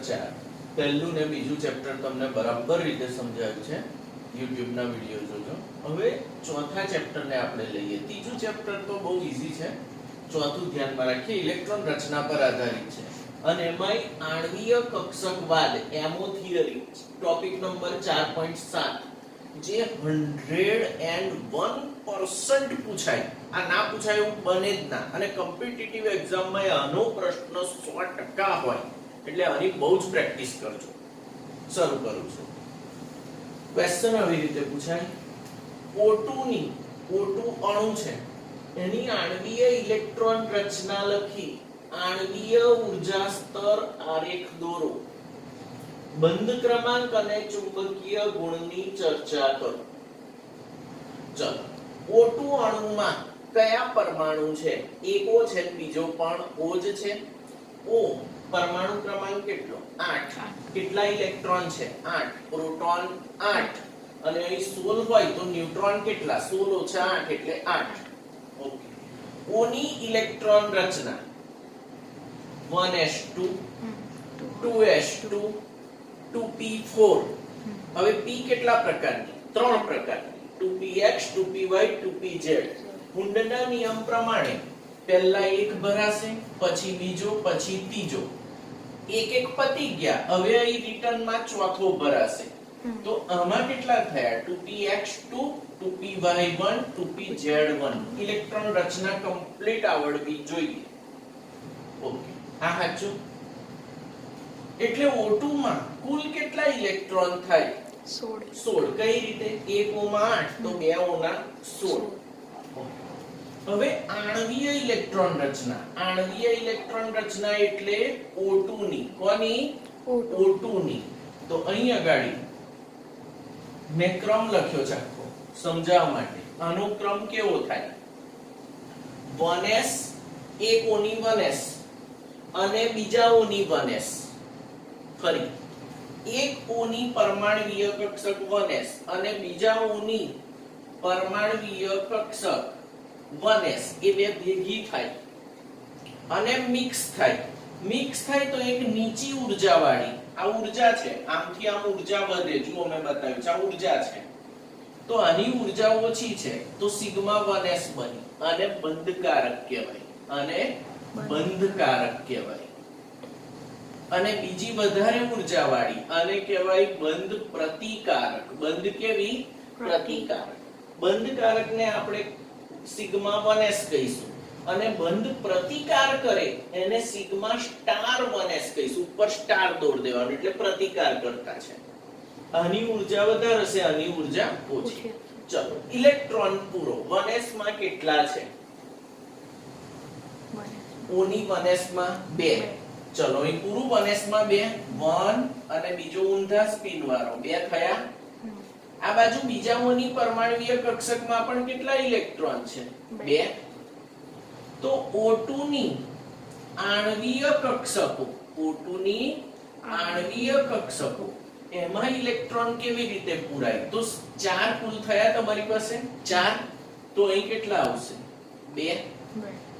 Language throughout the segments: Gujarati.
4 પહેલું ને બીજું ચેપ્ટર તમને બરાબર રીતે સમજાવ્યું છે. YouTube ના વિડિયો જોજો. હવે ચોથા ચેપ્ટર ને આપણે લઈએ. ત્રીજું ચેપ્ટર તો બહુ ઈઝી છે. ચોથું ધ્યાનમાં રાખીએ, ઇલેક્ટ્રોન રચના પર આધારિત છે અને એમાંય આણ્વીય કક્ષકવાદ એમો થિયરી ટોપિક નંબર 4.7 જે 101% પૂછાય. આ ના પૂછાય એવું બને જ ના. અને કોમ્પિટિટિવ એક્ઝામમાં આનો પ્રશ્ન 100% હોય એટલે આની બહુ જ પ્રેક્ટિસ કરજો. શરૂ કરું છું. ક્વેશ્ચન આવી રીતે પૂછાય, O2 ની O2 અણુ છે એની આણ્વીય ઇલેક્ટ્રોન રચના લખી આણ્વીય ઊર્જા સ્તર આરેખ દોરો. બંધ ક્રમાંક અને ચુંબકીય ગુણની ચર્ચા કરો. ચલો, O2 અણુમાં કયા પરમાણુ છે? એક O છે, બીજો પણ O જ છે. O પરમાણુ ક્રમાંક કેટલો? 8. કેટલા ઇલેક્ટ્રોન છે? 8. પ્રોટોન 8 અને અહીં 16 હોય તો ન્યુટ્રોન કેટલા? 16 - 8 એટલે 8. ઓકે. O ની ઇલેક્ટ્રોન રચના 1s2 2s2 2p4. હવે p કેટલા પ્રકારની? 3 પ્રકારની. 2px 2py 2pz. કુંડના નિયમ પ્રમાણે પહેલા એક ભરાશે, પછી બીજો, પછી ત્રીજો. એક એક પતી ગયા. હવે અહીં રિટર્નમાં ચોથો ભરાશે. તો આમાં કેટલા થયા? 2px2 2py1 2pz1. ઇલેક્ટ્રોન રચના કમ્પ્લીટ આવડવી જોઈએ. ઓકે, આ સાચું. એટલે O2 માં કુલ કેટલા ઇલેક્ટ્રોન થાય? 16. કઈ રીતે? એક O માં 8 તો બે O ના 16. હવે આણ્વીય ઇલેક્ટ્રોન રચના. આણ્વીય ઇલેક્ટ્રોન રચના એટલે O2 ની. કોની? O2 ની. તો અહીં આગળ મેં ક્રમ લખ્યો છે આખો સમજાવવા માટે. આનો ક્રમ કેવો થાય? 1s, એક O ની 1s અને બીજા O ની 1s. ફરી એક O ની પરમાણ્વીય કક્ષક 1s અને બીજા O ની પરમાણ્વીય કક્ષક 1s એ બે ભેગી થાય અને મિક્સ થાય. મિક્સ થાય તો એક નીચી ઊર્જા વાળી આ ઊર્જા છે. આમથી આમ ઊર્જા વધે. જુઓ મેં બતાવ્યું છે આ ઊર્જા છે. તો આની ઊર્જા ઓછી છે તો સિગ્મા 1s બની અને બંધકારક કહેવાય. અને બંધકારક કહેવાય. અને બીજી વધારે ઊર્જા વાળી આને કહેવાય બંધ પ્રતિકારક. બંધ કેવી? પ્રતિકારક. બંધકારકને આપણે સિગ્મા 1s કહીશું અને બંધ પ્રતિકાર કરે એને સિગ્મા સ્ટાર 1s કહીશું. ઉપર સ્ટાર દોડ દેવાનું એટલે પ્રતિકાર કરતા છે. આની ઊર્જા વધારે છે, આની ઊર્જા ઓછી. ચલો, ઇલેક્ટ્રોન પૂરો 1s માં કેટલા છે? O ની 1s માં 2. ચલો, અહીં પૂરું 1s માં 2 1 અને બીજો ઊંધા સ્પિન વાળો 2 થયા. આ બાજુ બીજા O ની પરમાણ્વીય કક્ષકમાં પણ કેટલા ઇલેક્ટ્રોન છે? 2. તો O2 ની આણ્વીય કક્ષકો, O2 ની આણ્વીય કક્ષકો એમાં ઇલેક્ટ્રોન કેવી રીતે પૂરાય? તો 4 કુલ થયા તમારી પાસે 4. તો અહીં કેટલા આવશે? 2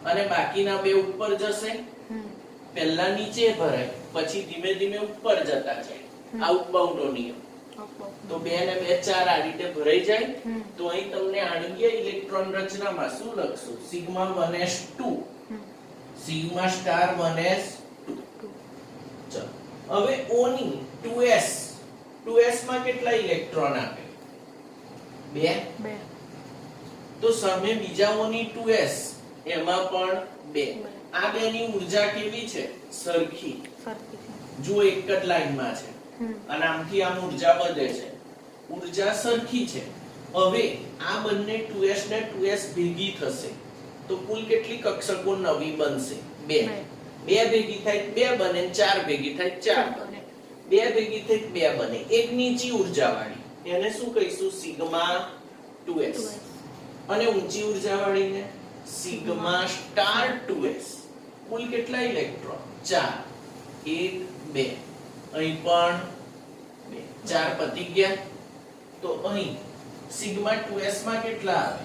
અને બાકીના 2 ઉપર જશે. પહેલા નીચે ભરાય પછી ધીમે ધીમે ઉપર જતા જાય. આઉટબાઉન્ડ નિયમ. તો 2 ને 2 4 આ રીતે ભરાઈ જાય. તો અહીં તમને આણ્વીય ઇલેક્ટ્રોન રચનામાં શું લખશું? Sigma 1s2 sigma star 1s2. ચલો, હવે O ની 2s 2s માં કેટલા ઇલેક્ટ્રોન આપે? 2. તો સામે બીજા O ની 2s એમાં પણ 2. આ બેની ઊર્જા કેવી છે? સરખી. જો એક જ લાઈનમાં છે અને આમથી આમ ઊર્જા વધે છે. ઊર્જા સરખી છે. હવે આ બંને 2s ને 2s ભેગી થશે તો કુલ કેટલી કક્ષકો નવી બનશે? 2. 2 ભેગી થાય 2 બને, 4 ભેગી થાય 4 બને. 2 ભેગી થઈ 2 બને. એક નીચી ઊર્જા વાળી એને શું કહીશું? Sigma 2s. અને ઊંચી ઊર્જા વાળીને સિગ્મા સ્ટાર 2s. કુલ કેટલા ઇલેક્ટ્રોન? 4. 1 2. અહીં પણ 2. 4 પતી ગયા. તો અહીં સિગ્મા 2s માં કેટલા આવે?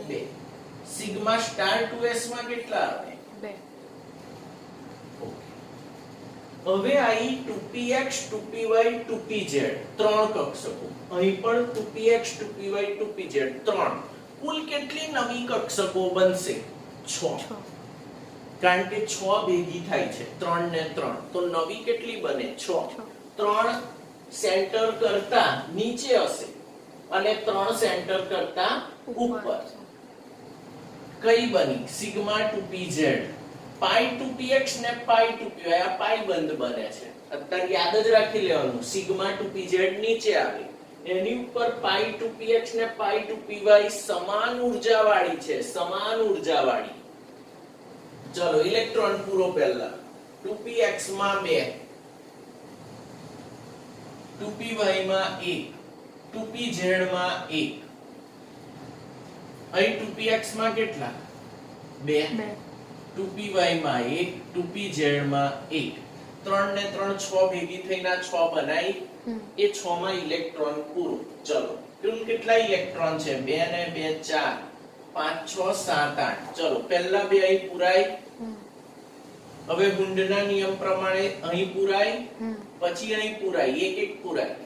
2. સિગ્મા સ્ટાર 2s માં કેટલા આવે? 2. હવે આવી 2px 2py 2pz ત્રણ કક્ષકો, અહીં પણ 2px 2py 2pz ત્રણ, કુલ કેટલી નવી કક્ષકો બનશે? 6, કારણ કે 6 ભેગી થાય છે 3 ને 3, તો નવી કેટલી બને? 6. 3 સેન્ટર કરતા નીચે હશે અને 3 સેન્ટર કરતા ઉપર. કઈ બની? Sigma 2pz. પાઈ 2px ને પાઈ 2py આ પાઈ બંધ બને છે. અત્યારે યાદ જ રાખી લેવાનું, સિગ્મા 2pz નીચે આવે, એની ઉપર પાઈ 2px ને પાઈ 2py સમાન ઊર્જા વાળી છે, સમાન ઊર્જા વાળી. ચલો ઇલેક્ટ્રોન પૂરો પહેલા. 2px માં 2, 2py માં 1, 2pz માં 1. અહીં 2px માં કેટલા? 2, 2py માં 1, 2pz માં 1. 3 ને 3 6 ભેગી થઈને 6 બનાવી, એ 6 માં ઇલેક્ટ્રોન પૂરો. ચલો કુલ કેટલા ઇલેક્ટ્રોન છે? 2 ને 2 4, 5 6 7 8. ચલો પહેલા બે અહીં પુરાય, હવે હુન્ડના નિયમ પ્રમાણે અહીં પુરાય, પછી અહીં પુરાય, એક એક પુરાય,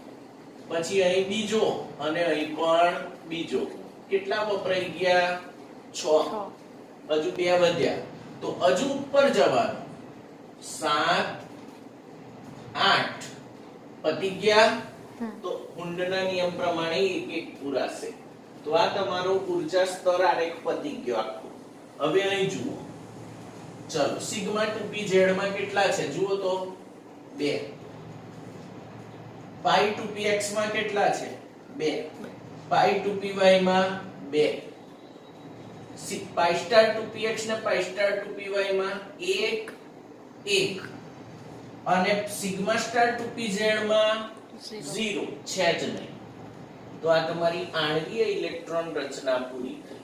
પછી અહીં બીજો અને અહીં પણ બીજો. કેટલા વપરાઈ ગયા? 6. હજુ 2 વધ્યા, તો હજુ ઉપર જવાનું. 7 8 પતી ગયા, તો હુન્ડના નિયમ પ્રમાણે એક એક પુરાશે. તો આ તમારો ઊર્જા સ્તર આરેખ પતી ગયો આખો. હવે અહીં જુઓ, ચલો સિગ્મા 2pz માં કેટલા છે જુઓ તો? 2. પાઈ 2px માં કેટલા છે? 2. પાઈ 2py માં 2. પાઈ સ્ટાર 2px ને પાઈ સ્ટાર 2py માં 1 1. અને સિગ્મા સ્ટાર 2pz માં 0 છે જ નહીં. તો આ તમારી આણ્વીય ઇલેક્ટ્રોન રચના પૂરી થઈ.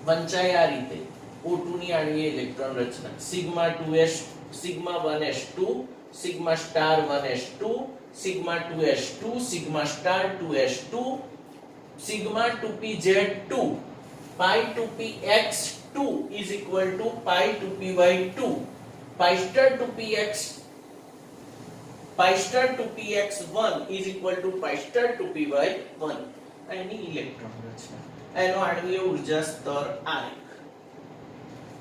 વંચાય આ રીતે O2 ની આણ્વીય ઇલેક્ટ્રોન રચના. Sigma 2s, sigma 1s2, sigma star 1s2, sigma 2s2, sigma star 2s2, sigma 2pz2, pi 2px2 is equal to pi 2py2, pi star 2px, pi star 2px1 is equal to pi star 2py1. એની ઇલેક્ટ્રોન રચના, એનો આણ્વીય ઊર્જા સ્તર આરેખ.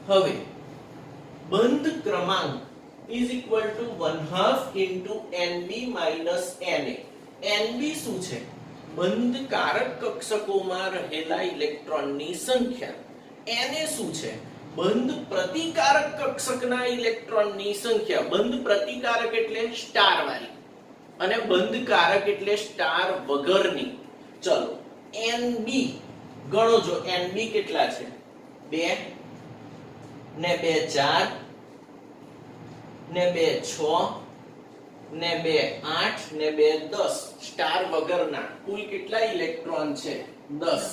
હવે બંધ ક્રમાંક is equal to 1/2 into Nb minus Na. Nb શું છે? બંધ કારક કક્ષકોમાં રહેલા ઇલેક્ટ્રોનની સંખ્યા. Na શું છે? બંધ પ્રતિકારક કક્ષકના ઇલેક્ટ્રોનની સંખ્યા. બંધ પ્રતિકારક એટલે સ્ટાર વાળી અને બંધ કારક એટલે સ્ટાર વગરની. ચલો Nb ગણો જો, Nb કેટલા છે? 2 ને 2 4 ને 2 6 ને 2 8 ને 2 10. સ્ટાર વગરના કુલ કેટલા ઇલેક્ટ્રોન છે? 10.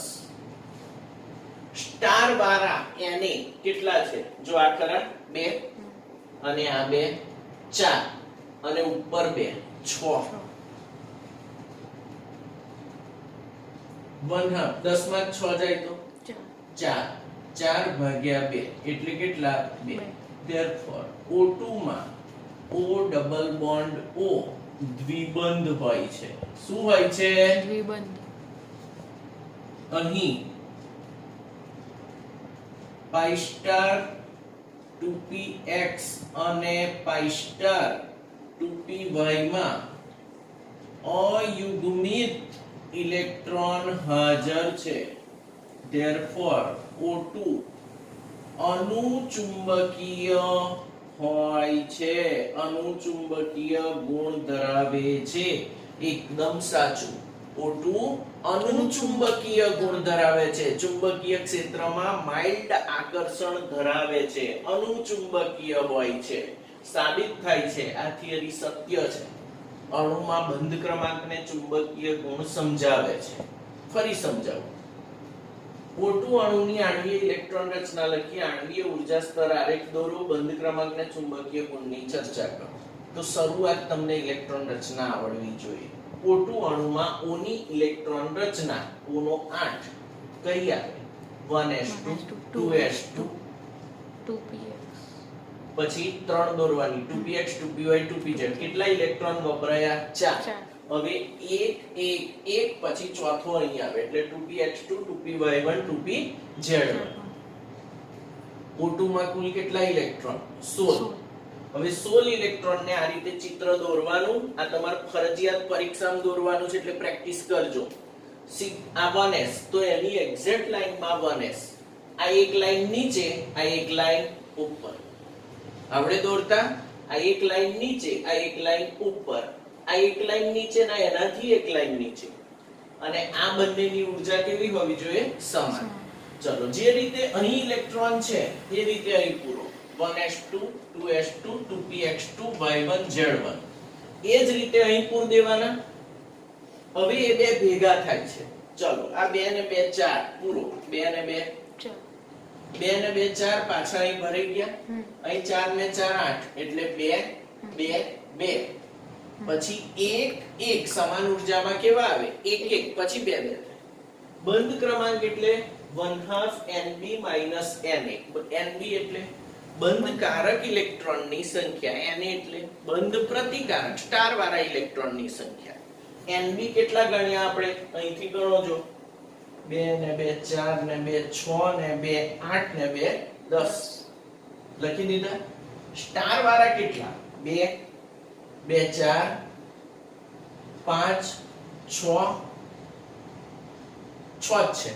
સ્ટાર વાળા Na કેટલા છે? જો આ ખરા 2 અને આ 2 4 અને ઉપર 2 6. 1/2 10 માં 6 જાય તો 4. 4 ભાગ્યા 2 એટલે કેટલા? 2. therefore O2 માં O ડબલ બોન્ડ O દ્વિબંધ હોય છે. શું હોય છે? દ્વિબંધ. અહીં પાઈ સ્ટાર 2px અને પાઈ સ્ટાર 2py માં અયુગ્મિત ઇલેક્ટ્રોન હાજર છે. therefore O2 અનુચુંબકીય હોય છે, અનુચુંબકીય ગુણ ધરાવે છે. એકદમ સાચું. O2 અનુચુંબકીય ગુણ ધરાવે છે, ચુંબકીય ક્ષેત્રમાં માઇલ્ડ આકર્ષણ ધરાવે છે, અનુચુંબકીય હોય છે. સાબિત થાય છે આ થિયરી સત્ય છે. અણુમાં બંધ ક્રમાંકને ચુંબકીય ગુણ સમજાવે છે. ફરી સમજાવું. O2 અણુની આણ્વીય ઇલેક્ટ્રોન રચના લખી, આણ્વીય ઊર્જા સ્તર આરેખ દોરો, બંધ ક્રમાંકને ચુંબકીય ગુણની ચર્ચા કરો. તો શરૂઆત તમને ઇલેક્ટ્રોન રચના આવડવી જોઈએ. O2 અણુમાં O ની ઇલેક્ટ્રોન રચના, O નો 8 કઈ આવે? 1s2 2s2 2px પછી 3 દોરવાની 2px 2py 2pz કેટલા ઇલેક્ટ્રોન વપરાયા 4 હવે 1 1 1 પછી ચોથો અહીં આવે એટલે 2px2 2py1 2pz1 O2 માં કુલ કેટલા ઇલેક્ટ્રોન 16 હવે 16 ઇલેક્ટ્રોન ને આ રીતે ચિત્ર દોરવાનું આ તમારે ફરજિયાત પરીક્ષામાં દોરવાનું છે એટલે પ્રેક્ટિસ કરજો આ 1s તો એની એક્ઝેક્ટ લાઈનમાં 1s આ એક લાઈન નીચે આ એક લાઈન ઉપર આપણે દોરતા આ એક લાઈન નીચે આ એક લાઈન ઉપર આ એક લાઈન નીચે ના એનાથી એક લાઈન નીચે અને આ બંનેની ઊર્જા કેવી હોવી જોઈએ સમાન ચલો જે રીતે અહીં ઇલેક્ટ્રોન છે એ રીતે અહીં પૂરો 1s2 2s2 2px2 y1 z1 એ જ રીતે અહીં પૂર દેવાના હવે એ બે ભેગા થાય છે ચલો આ 2 ને 2 4 પૂરો 2 ને 2 2 ને 2 4 પાછા અહીં ભરાઈ ગયા અહીં 4 ને 4 8 એટલે 2 2 2 પછી 1 1 સમાન ઊર્જામાં કેવા આવે 1 1 પછી 2 2 બંધ ક્રમાંક એટલે 1/2 Nb - Na Nb એટલે બંધ કારક ઇલેક્ટ્રોનની સંખ્યા Na એટલે બંધ પ્રતિકારક સ્ટાર વાળા ઇલેક્ટ્રોનની સંખ્યા Nb કેટલા ગણ્યા આપણે અહીંથી ગણો જો 2 ને 2 4 ને 2 6 ને 2 8 ને 2 10 લખી દીધા સ્ટાર વાળા કેટલા 2 2 4 5 6 6 છે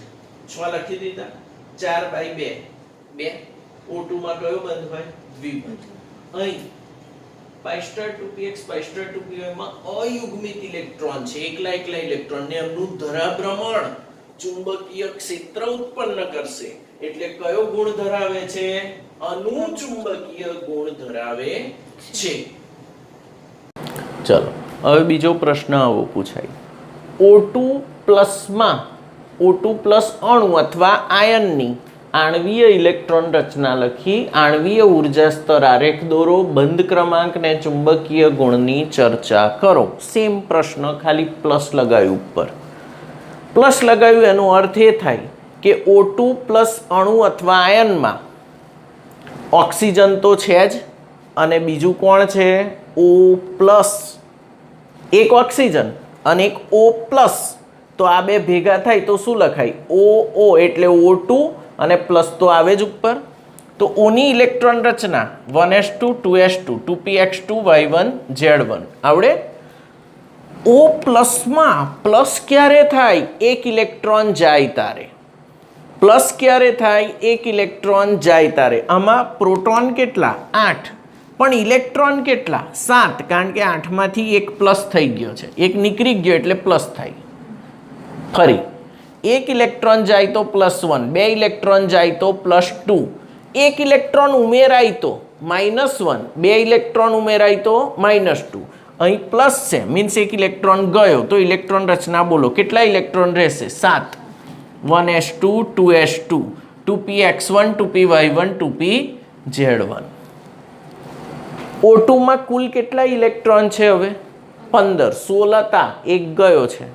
6 લખી દીધા 4/2 2 O2 માં કયો બંધ હોય દ્વિબંધ અહીં pi star 2px pi star 2py માં અયુગ્મિત ઇલેક્ટ્રોન છે એકલા ઇલેક્ટ્રોન ને એમનું ધરાભ્રમણ ચુંબકીય ક્ષેત્ર ઉત્પન્ન કરશે એટલે કયો ગુણ ધરાવે છે અનુચુંબકીય ગુણ ધરાવે છે ચલો હવે બીજો પ્રશ્ન આવો પૂછાય O2+ માં O2+ અણુ અથવા આયનની આણ્વીય ઇલેક્ટ્રોન રચના લખી આણ્વીય ઉર્જા સ્તર આરેખ દોરો બંધ ક્રમાંક ને ચુંબકીય ગુણની ચર્ચા કરો સેમ પ્રશ્ન ખાલી પ્લસ લગાવ્યું ઉપર પ્લસ લગાવ્યું એનો અર્થ એ થાય કે O2+ અણુ અથવા આયનમાં ઓક્સિજન તો છે જ અને બીજું કોણ છે O+, એક ઓક્સિજન અને એક O+, તો આ બે ભેગા થાય તો શું લખાય OO એટલે O2 અને પ્લસ તો આવે જ ઉપર તો O ની ઇલેક્ટ્રોન રચના 1s2 2s2 2px2 y1 z1 આવડે O+ માં પ્લસ ક્યારે થાય એક ઇલેક્ટ્રોન જાય તારે પ્લસ ક્યારે થાય એક ઇલેક્ટ્રોન જાય તારે આમાં પ્રોટોન કેટલા 8 પણ ઇલેક્ટ્રોન કેટલા 7 કારણ કે 8 માંથી એક પ્લસ થઈ ગયો છે એક નીકળી ગયો એટલે પ્લસ થાય ફરી એક ઇલેક્ટ્રોન જાય તો +1 બે ઇલેક્ટ્રોન જાય તો +2 એક ઇલેક્ટ્રોન ઉમેરાય તો -1 બે ઇલેક્ટ્રોન ઉમેરાય તો -2 અહીં પ્લસ છે મીન્સ એક ઇલેક્ટ્રોન ગયો તો ઇલેક્ટ્રોન રચના બોલો કેટલા ઇલેક્ટ્રોન રહેશે 7 1s2 2s2 2px1 2py1 2pz1 O2 માં કુલ કેટલા ઇલેક્ટ્રોન છે હવે 15 16 હતા એક ગયો છે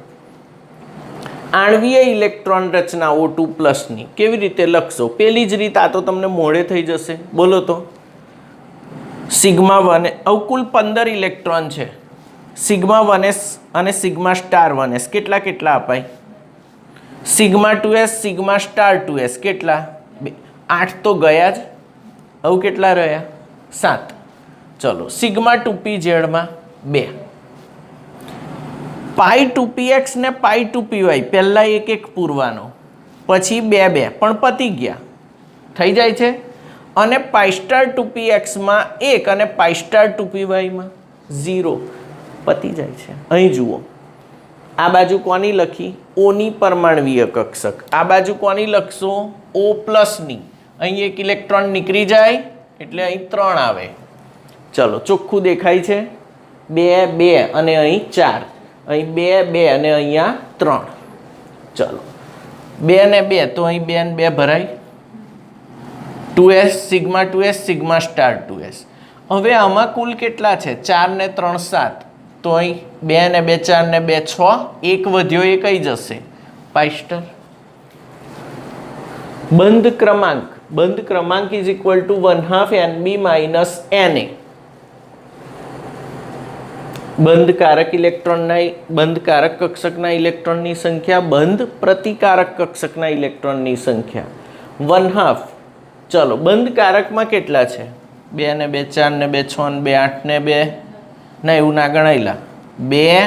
આણ્વીય ઇલેક્ટ્રોન રચના O2+ ની કેવી રીતે લખશો પેલી જ રીત આ તો તમને મોડે થઈ જશે બોલો તો σ1 કુલ 15 ઇલેક્ટ્રોન છે σ1s અને σ*1s કેટલા કેટલા અપાય σ2s σ*2s કેટલા 8 તો ગયા જ હવે કેટલા રહ્યા 7 ચલો σ2pz માં 2 pi2px ને pi2py પહેલા એક એક પૂરવાનો પછી 2 2 પણ પતી ગયા થઈ જાય છે અને pi star 2px માં 1 અને pi star 2py માં 0 પતી જાય છે અહીં જુઓ આ બાજુ કોની લખી O ની પરમાણ્વીય કક્ષક આ બાજુ કોની લખશો O+ ની અહીં એક ઇલેક્ટ્રોન નીકળી જાય એટલે અહીં 3 આવે ચલો ચોખ્ખું દેખાય છે 2 2 અને અહીં 4 અહીં 2 2 અને અહીંયા 3 ચલો 2 ને 2 તો અહીં 2 ને 2 ભરાય 2s σ2s σ*2s હવે આમાં કુલ કેટલા છે 4 ને 3 7 તો અહીં 2 ને 2 4 ને 2 6 એક વધ્યો એ કઈ જશે pi star બંધ ક્રમાંક બંધ ક્રમાંક is equal to 1/2 NB minus NA. બંધકારક ઇલેક્ટ્રોનના બંધકારક કક્ષકના ઇલેક્ટ્રોનની સંખ્યા બંધ પ્રતિકારક કક્ષકના ઇલેક્ટ્રોનની સંખ્યા 1/2. ચલો બંધકારકમાં કેટલા છે? 2 ને 2 4 ને 2 6 ને 2 8 ને 2 ના એવું ના ગણાયેલા. 2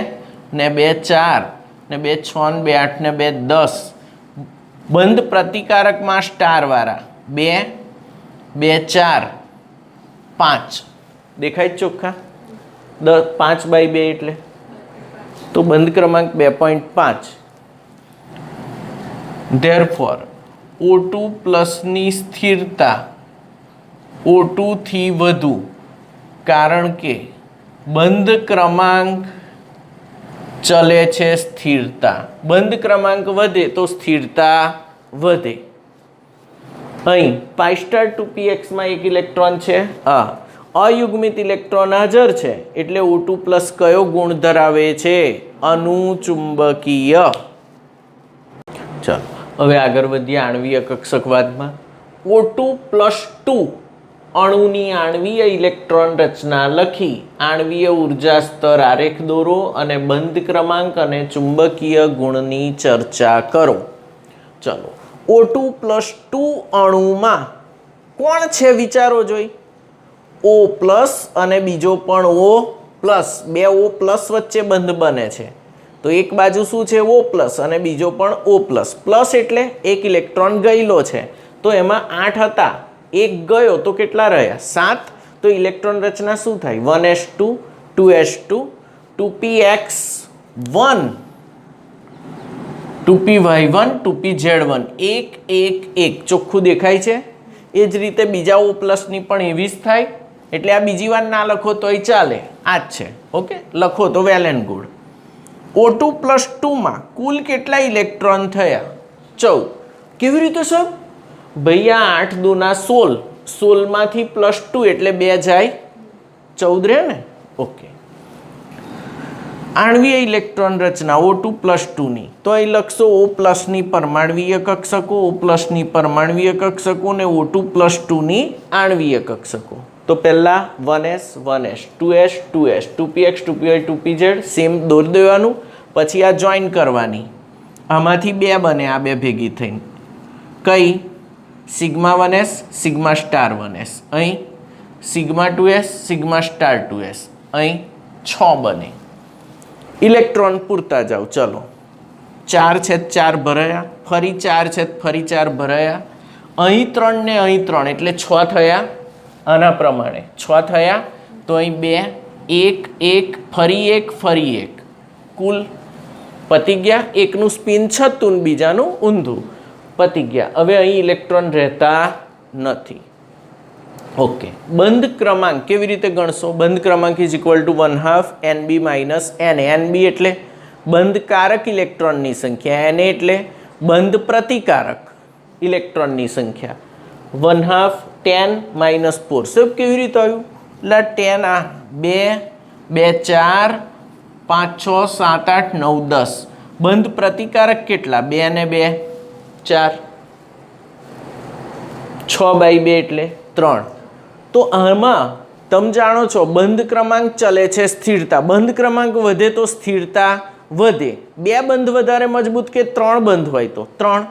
ને 2 4 ને 2 6 ને 2 8 ને 2 10. બંધ પ્રતિકારકમાં સ્ટાર વાળા 2 2 4 5 દેખાય ચોખ્ખા? 5/2 એટલે તો બંધ ક્રમાંક 2.5. Therefore O2 પ્લસની સ્થિરતા O2 થી વધુ, કારણ કે બંધ ક્રમાંક ચલે છે સ્થિરતા. બંધ ક્રમાંક વધે તો સ્થિરતા વધે. અહીં પાઈ સ્ટાર 2px માં એક ઇલેક્ટ્રોન છે. અયુગ્મિત ઇલેક્ટ્રોન હાજર છે એટલે O2 પ્લસ કયો ગુણ ધરાવે છે? અનુચુંબકીય. ચાલો હવે આગળ વધીએ આણ્વીય કક્ષકવાદમાં. O2 પ્લસ 2 અણુની આણ્વીય ઇલેક્ટ્રોન રચના લખી આણ્વીય ઉર્જા સ્તર આરેખ દોરો અને બંધ ક્રમાંક અને ચુંબકીય ગુણની ચર્ચા કરો. ચલો O2 પ્લસ 2 અણુમાં કોણ છે વિચારો જોઈ. O પ્લસ અને બીજો પણ O પ્લસ. બે O પ્લસ વચ્ચે બંધ બને છે તો એક બાજુ શું છે? O પ્લસ અને બીજો પણ O પ્લસ. પ્લસ એટલે એક ઇલેક્ટ્રોન ગયેલો છે તો એમાં 8 હતા, એક ગયો તો કેટલા રહ્યા? 7. તો ઇલેક્ટ્રોન રચના શું થાય? 1s2 2s2 2px1 2py1 2pz1 1 1 1. ચોખ્ખું દેખાય છે? એ જ રીતે બીજા O પ્લસની પણ એવી જ થાય. એટલે આ બીજી વાર ના લખો તોય ચાલે, આ જ છે. ઓકે, લખો તો well and good. O2 plus 2માં કુલ કેટલા ઇલેક્ટ્રોન થયા? 14. કેવી રીતે સર? ભાઈ આ 8 દુના 16, 16માંથી પ્લસ 2 એટલે 2 જાય 14 રહે ને. ઓકે, આણ્વીય ઇલેક્ટ્રોન રચના O2 પ્લસ 2ની તો અહીં લખશો O પ્લસની પરમાણ્વીય કક્ષકો, O પ્લસની પરમાણ્વીય કક્ષકો ને O2 પ્લસ 2ની આણ્વીય કક્ષકો. તો પહેલા 1s 1s 2s 2s 2px 2py 2pz same દોરી દેવાનું. પછી આ જોઈન કરવાની. આમાંથી 2 બને આ 2 ભેગી થઈને. કઈ? Sigma 1s sigma star 1s. અહીં sigma 2s sigma star 2s. અહીં 6 બને. ઇલેક્ટ્રોન પૂરતા જાઓ. ચલો 4/4 ભરાયા, ફરી 4 ફરી 4 ભરાયા. અહીં 3 ને અહીં 3 એટલે 6 થયા. આના પ્રમાણે 6 થયા તો અહીં 2 1 1 ફરી 1 ફરી 1 કુલ પતી ગયા. એકનું સ્પિન છતું ને બીજાનું ઊંધું, પતી ગયા. હવે અહીં ઇલેક્ટ્રોન રહેતા નથી. ઓકે, બંધ ક્રમાંક કેવી રીતે ગણશો? બંધ ક્રમાંક is equal to 1/2 NB minus NA. NB એટલે બંધકારક ઇલેક્ટ્રોનની સંખ્યા, NA એટલે બંધ પ્રતિકારક ઇલેક્ટ્રોનની સંખ્યા. 1/2 10 માઇનસ 4. સબ કેવી રીતે આવ્યું? એટલે 10 આ 2 2 4 5 6 7 8 9 10. બંધ પ્રતિકારક કેટલા? 2 ને 2 4, 6/2 એટલે 3. તો આમાં તમે જાણો છો બંધ ક્રમાંક ચલે છે સ્થિરતા. બંધ ક્રમાંક વધે તો સ્થિરતા વધે. 2 બંધ વધારે મજબૂત કે 3 બંધ હોય તો 3.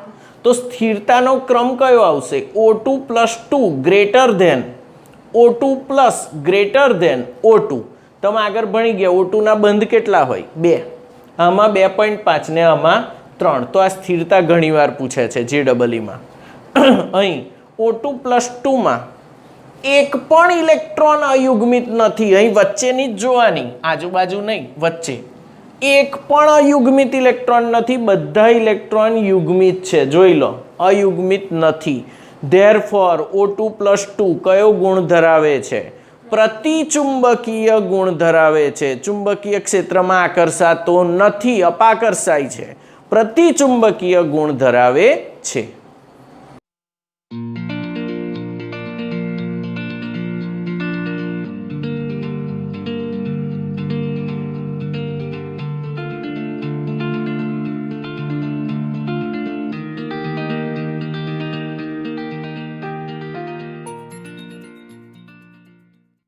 તો સ્થિરતાનો ક્રમ કયો આવશે? O2 plus 2 greater than O2 plus greater than O2. તમે આગળ ભણી ગયા O2 ના બંધ કેટલા હોય? 2. આમાં 2.5 ને આમાં 3. તો આ સ્થિરતા ઘણીવાર પૂછે છે JEE-માં. અહીં O2 પ્લસ 2માં એક પણ ઇલેક્ટ્રોન અયુગ્મિત નથી. અહીં વચ્ચેની જ જોવાની, આજુબાજુ નહીં, વચ્ચે એક પણ અયુગ્મિત ઇલેક્ટ્રોન નથી. બધા ઇલેક્ટ્રોન યુગ્મિત છે. જોઈ લો, અયુગ્મિત નથી. ધેરફોર O2 પ્લસ 2 કયો ગુણ ધરાવે છે? પ્રતિચુંબકીય ગુણ ધરાવે છે. ચુંબકીય ક્ષેત્રમાં આકર્ષાતો નથી, અપાકર્ષાય છે. પ્રતિચુંબકીય ગુણ ધરાવે છે.